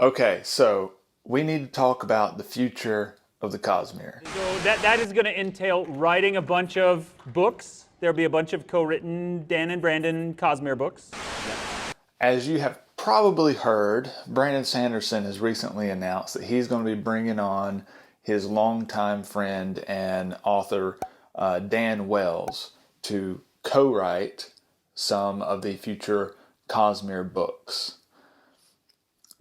Okay, so we need to talk about the future of the Cosmere. So that is going to entail writing a bunch of books. There'll be a bunch of co-written Dan and Brandon Cosmere books. As you have probably heard, Brandon Sanderson has recently announced that he's going to be bringing on his longtime friend and author, Dan Wells, to co-write some of the future Cosmere books.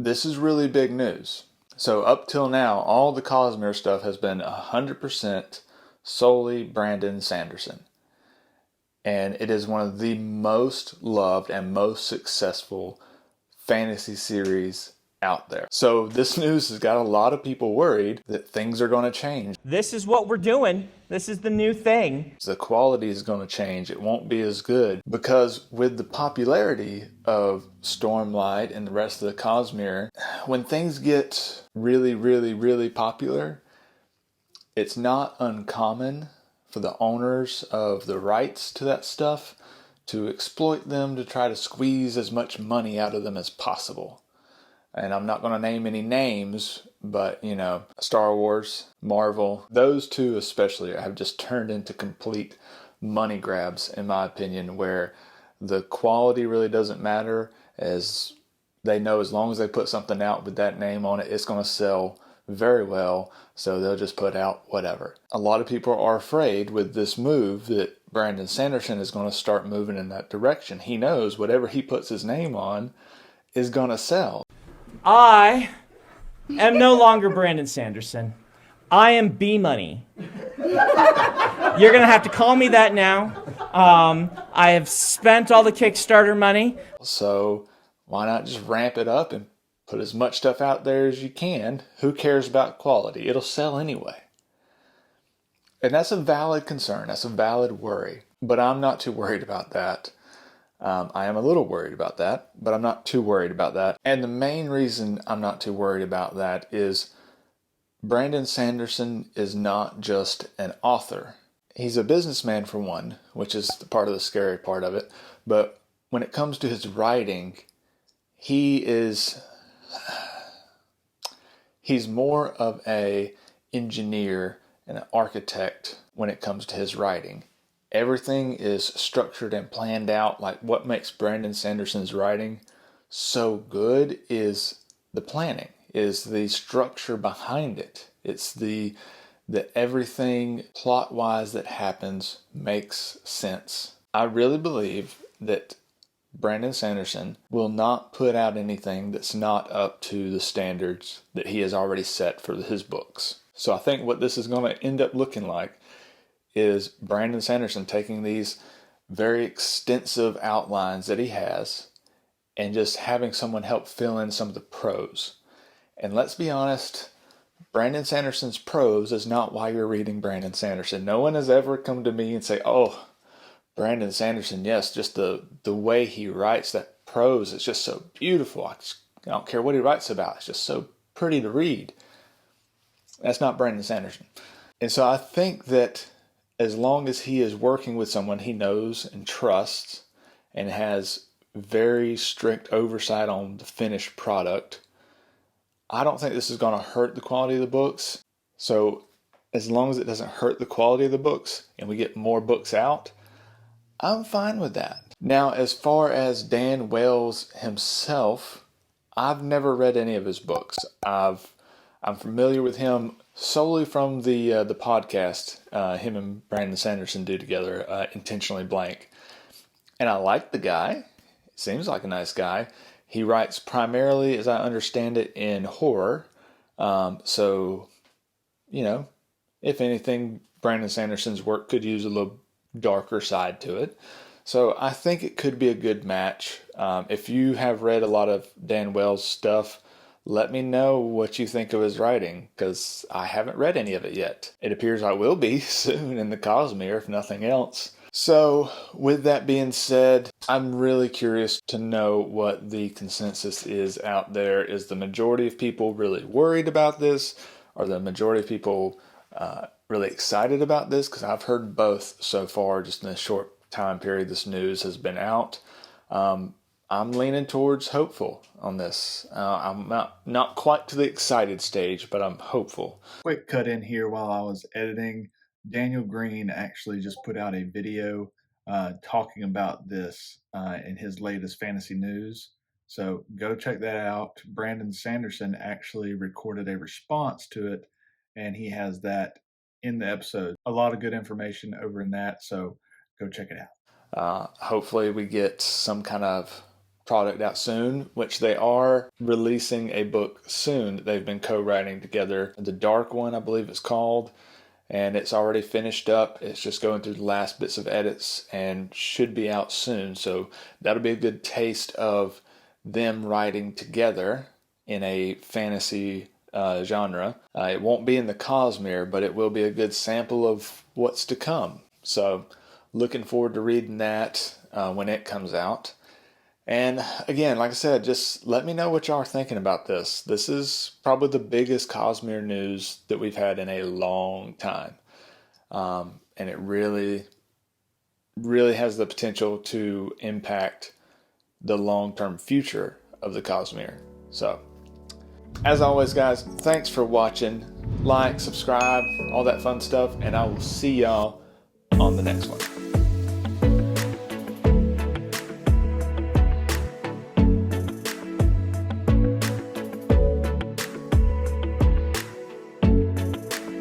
This is really big news. So up till now, all the Cosmere stuff has been 100% solely Brandon Sanderson. And it is one of the most loved and most successful fantasy series out there. So this news has got a lot of people worried that things are going to change. This is what we're doing. This is the new thing. The quality is going to change. It won't be as good because with the popularity of Stormlight and the rest of the Cosmere, when things get really, really, really popular, it's not uncommon for the owners of the rights to that stuff to exploit them to try to squeeze as much money out of them as possible. And I'm not going to name any names, but, Star Wars, Marvel, those two especially have just turned into complete money grabs, in my opinion, where the quality really doesn't matter, as they know as long as they put something out with that name on it, it's going to sell very well, so they'll just put out whatever. A lot of people are afraid with this move that Brandon Sanderson is going to start moving in that direction. He knows whatever he puts his name on is going to sell. I am no longer Brandon Sanderson. I am B Money. You're going to have to call me that now. I have spent all the Kickstarter money. So why not just ramp it up and put as much stuff out there as you can? Who cares about quality? It'll sell anyway. And that's a valid concern. That's a valid worry. But I'm not too worried about that. I am a little worried about that, but I'm not too worried about that. And the main reason I'm not too worried about that is Brandon Sanderson is not just an author. He's a businessman for one, which is the part of the scary part of it. But when it comes to his writing, he's more of an engineer and an architect when it comes to his writing. Everything is structured and planned out. Like, what makes Brandon Sanderson's writing so good is the planning, is the structure behind it. It's the everything plot-wise that happens makes sense. I really believe that Brandon Sanderson will not put out anything that's not up to the standards that he has already set for his books. So I think what this is going to end up looking like is Brandon Sanderson taking these very extensive outlines that he has and just having someone help fill in some of the prose. And let's be honest, Brandon Sanderson's prose is not why you're reading Brandon Sanderson. No one has ever come to me and say, oh, Brandon Sanderson, yes, just the way he writes that prose is just so beautiful. I don't care what he writes about. It's just so pretty to read. That's not Brandon Sanderson. And so I think that as long as he is working with someone he knows and trusts and has very strict oversight on the finished product, I don't think this is going to hurt the quality of the books. So as long as it doesn't hurt the quality of the books and we get more books out, I'm fine with that. Now, as far as Dan Wells himself, I've never read any of his books. I'm familiar with him solely from the podcast him and Brandon Sanderson do together, Intentionally Blank. And I like the guy. Seems like a nice guy. He writes primarily, as I understand it, in horror. So, if anything, Brandon Sanderson's work could use a little darker side to it. So I think it could be a good match. If you have read a lot of Dan Wells' stuff, let me know what you think of his writing, because I haven't read any of it yet. It appears I will be soon in the Cosmere, if nothing else. So, with that being said, I'm really curious to know what the consensus is out there. Is the majority of people really worried about this? Are the majority of people really excited about this? Because I've heard both so far, just in a short time period this news has been out. I'm leaning towards hopeful on this. I'm not quite to the excited stage, but I'm hopeful. Quick cut in here while I was editing. Daniel Green actually just put out a video talking about this in his latest fantasy news. So go check that out. Brandon Sanderson actually recorded a response to it, and he has that in the episode. A lot of good information over in that, so go check it out. Hopefully we get some kind of product out soon, which they are releasing a book soon that they've been co-writing together. The Dark One, I believe it's called, and it's already finished up. It's just going through the last bits of edits and should be out soon. So that'll be a good taste of them writing together in a fantasy genre. It won't be in the Cosmere, but it will be a good sample of what's to come. So looking forward to reading that when it comes out. And again, like I said, just let me know what y'all are thinking about this. This is probably the biggest Cosmere news that we've had in a long time. And it really, really has the potential to impact the long-term future of the Cosmere. So, as always, guys, thanks for watching. Like, subscribe, all that fun stuff, and I will see y'all on the next one.